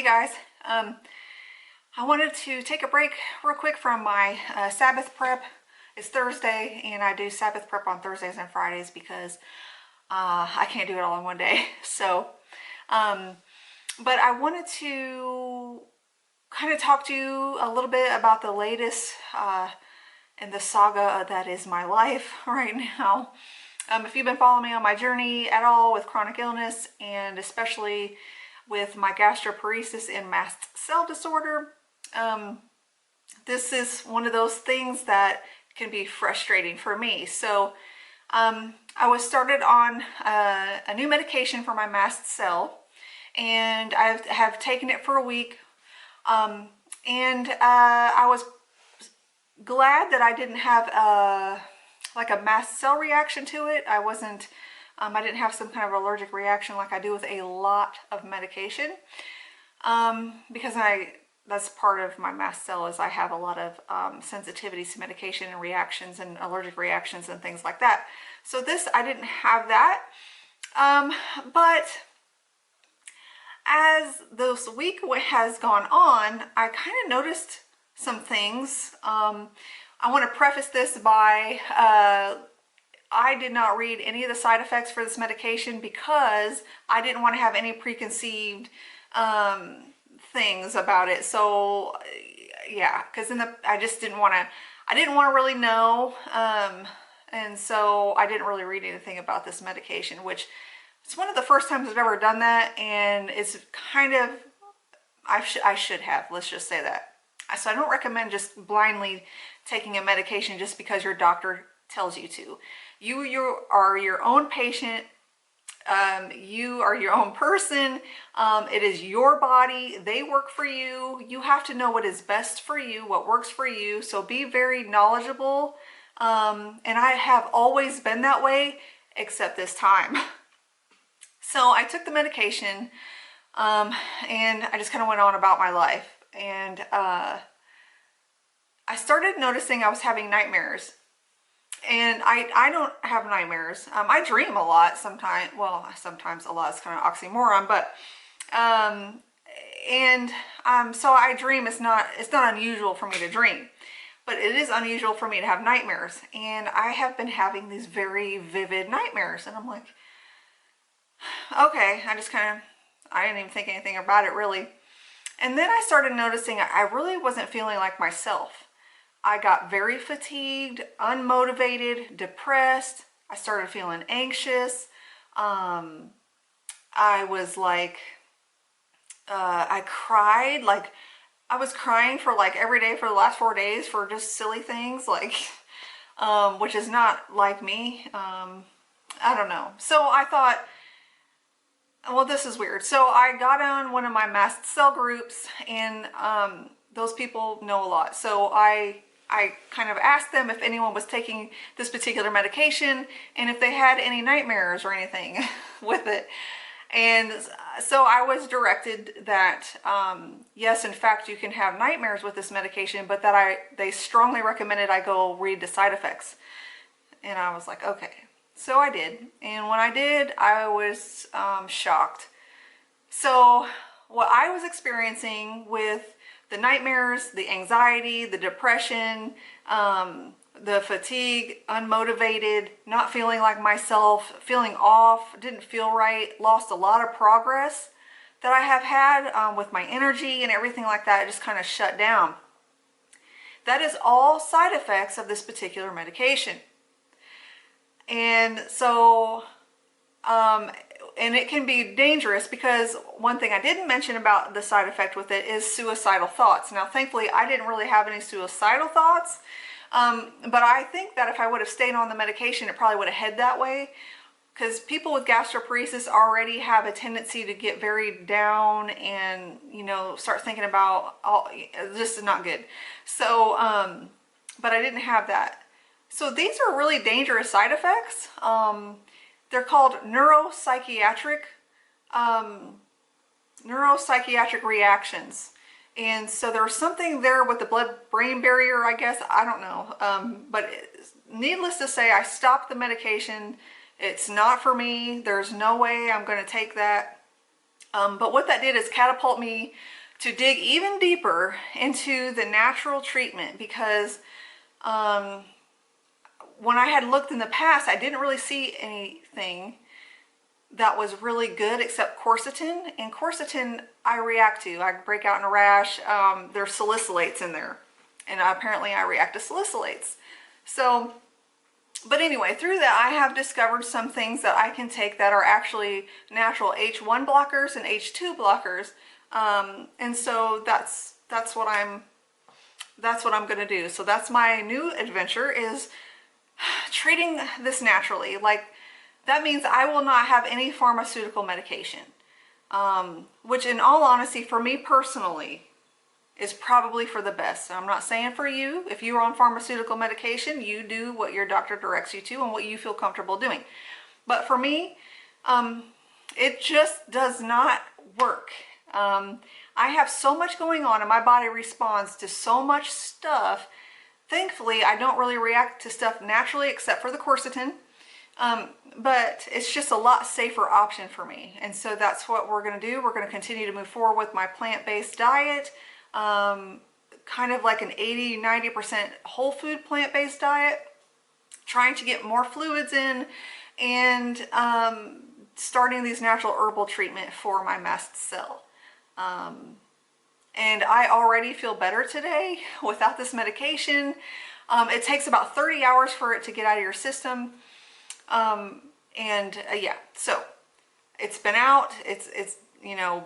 guys, I wanted to take a break real quick from my Sabbath prep. It's Thursday and I do Sabbath prep on Thursdays and Fridays because I can't do it all in one day. So, but I wanted to kind of talk to you a little bit about the latest in the saga that is my life right now. If you've been following me on my journey at all with chronic illness, and especially with my gastroparesis and mast cell disorder, this is one of those things that can be frustrating for me. So I was started on a new medication for my mast cell, and I have taken it for a week, and I was glad that I didn't have like a mast cell reaction to it. I didn't have some kind of allergic reaction like I do with a lot of medication, because that's part of my mast cell, is I have a lot of sensitivities to medication and reactions and allergic reactions and things like that. So this, I didn't have that, but as this week has gone on, I kind of noticed some things. I want to preface this by I did not read any of the side effects for this medication because I didn't want to have any preconceived things about it. So yeah, because I just didn't want to really know, and so I didn't really read anything about this medication, which it's one of the first times I've ever done that, and it's kind of, I should have, let's just say that. So I don't recommend just blindly taking a medication just because your doctor tells you to. You are your own patient. You are your own person. It is your body. They work for you. You have to know what is best for you, what works for you. So be very knowledgeable. And I have always been that way, except this time. So I took the medication, and I just kind of went on about my life. And I started noticing I was having nightmares. And I don't have nightmares. I dream a lot sometimes. Well, sometimes a lot is kind of oxymoron, but so I dream. It's not unusual for me to dream, but it is unusual for me to have nightmares. And I have been having these very vivid nightmares, and I'm like, okay, I didn't even think anything about it really. And then I started noticing I really wasn't feeling like myself. I got very fatigued, unmotivated, depressed. I started feeling anxious. I was like, I cried. Like, I was crying for like every day for the last 4 days for just silly things, like, which is not like me. I don't know. So I thought, well, this is weird. So I got on one of my mast cell groups, and those people know a lot. So I kind of asked them if anyone was taking this particular medication and if they had any nightmares or anything with it. And so I was directed that, yes, in fact, you can have nightmares with this medication, but that they strongly recommended I go read the side effects. And I was like, okay. So I did. And when I did, I was shocked. So what I was experiencing with the nightmares, the anxiety, the depression, the fatigue, unmotivated, not feeling like myself, feeling off, didn't feel right, lost a lot of progress that I have had with my energy and everything like that. It just kind of shut down. That is all side effects of this particular medication. And so, and it can be dangerous because one thing I didn't mention about the side effect with it is suicidal thoughts. Now, thankfully, I didn't really have any suicidal thoughts, but I think that if I would have stayed on the medication, it probably would have head that way, because people with gastroparesis already have a tendency to get very down and, start thinking about, this is not good. So, but I didn't have that. So these are really dangerous side effects. They're called neuropsychiatric reactions. And so there's something there with the blood-brain barrier, I guess. I don't know. But needless to say, I stopped the medication. It's not for me. There's no way I'm going to take that. But what that did is catapult me to dig even deeper into the natural treatment, because when I had looked in the past, I didn't really see anything that was really good except quercetin. And quercetin I react to. I break out in a rash. There's salicylates in there, and apparently I react to salicylates. So, but anyway, through that I have discovered some things that I can take that are actually natural H1 blockers and H2 blockers. And so that's what I'm going to do. So that's my new adventure, is treating this naturally. Like, that means I will not have any pharmaceutical medication, which in all honesty, for me personally, is probably for the best. I'm not saying for you. If you're on pharmaceutical medication, you do what your doctor directs you to and what you feel comfortable doing. But for me, it just does not work. I have so much going on and my body responds to so much stuff. Thankfully, I don't really react to stuff naturally except for the quercetin. But it's just a lot safer option for me. And so that's what we're going to do. We're going to continue to move forward with my plant-based diet, kind of like an 80-90% whole food plant-based diet, trying to get more fluids in, and starting these natural herbal treatment for my mast cell. And I already feel better today without this medication. It takes about 30 hours for it to get out of your system. Yeah, so it's been out, it's, you know,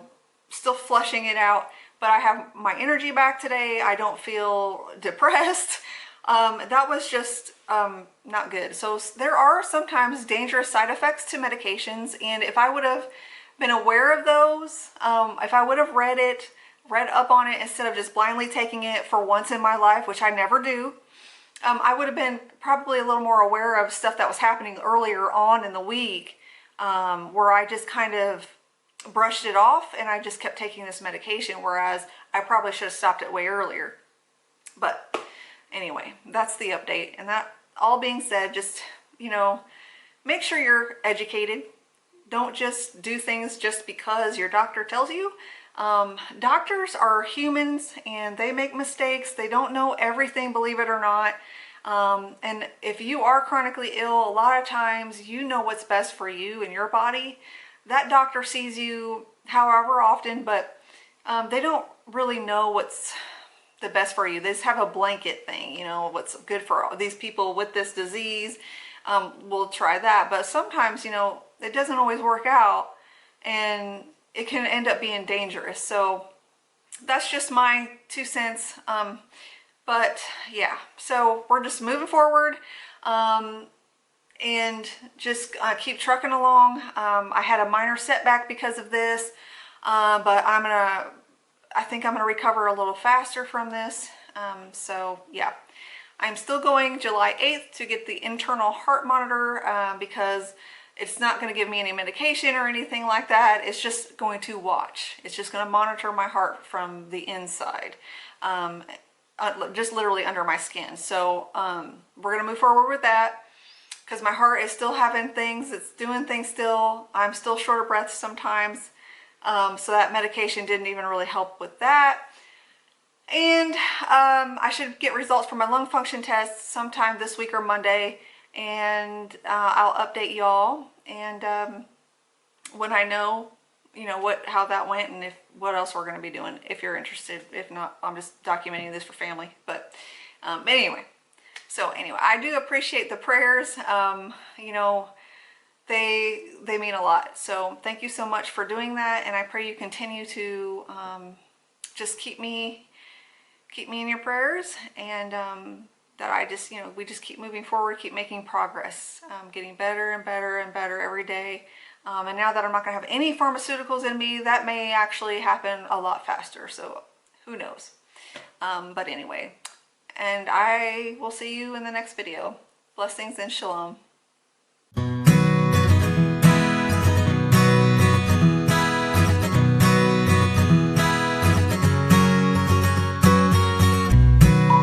still flushing it out, but I have my energy back today. I don't feel depressed. That was just, not good. So there are sometimes dangerous side effects to medications. And if I would have been aware of those, if I would have read up on it instead of just blindly taking it for once in my life, which I never do, I would have been probably a little more aware of stuff that was happening earlier on in the week, where I just kind of brushed it off and I just kept taking this medication, whereas I probably should have stopped it way earlier. But anyway, that's the update. And that all being said, just, you know, make sure you're educated. Don't just do things just because your doctor tells you. Doctors are humans and they make mistakes. They don't know everything, believe it or not. And if you are chronically ill, a lot of times you know what's best for you and your body. That doctor sees you however often, but they don't really know what's the best for you. They just have a blanket thing, you know, what's good for these people with this disease. We'll try that. But sometimes, you know, it doesn't always work out and it can end up being dangerous. So that's just my 2 cents. But yeah, so we're just moving forward and just keep trucking along. I had a minor setback because of this, but I think I'm gonna recover a little faster from this. So yeah, I'm still going July 8th to get the internal heart monitor, because it's not going to give me any medication or anything like that. It's just going to watch. It's just going to monitor my heart from the inside, just literally under my skin. So we're going to move forward with that, because my heart is still having things. It's doing things still. I'm still short of breath sometimes. So that medication didn't even really help with that. And I should get results from my lung function test sometime this week or Monday. And I'll update y'all, and when I know, you know, how that went and what else we're going to be doing, if you're interested. If not, I'm just documenting this for family. But anyway, I do appreciate the prayers. You know, they mean a lot. So thank you so much for doing that, and I pray you continue to just keep me in your prayers, and that I just, you know, we just keep moving forward, keep making progress, getting better and better and better every day. And now that I'm not going to have any pharmaceuticals in me, that may actually happen a lot faster. So who knows? But anyway, and I will see you in the next video. Blessings and shalom.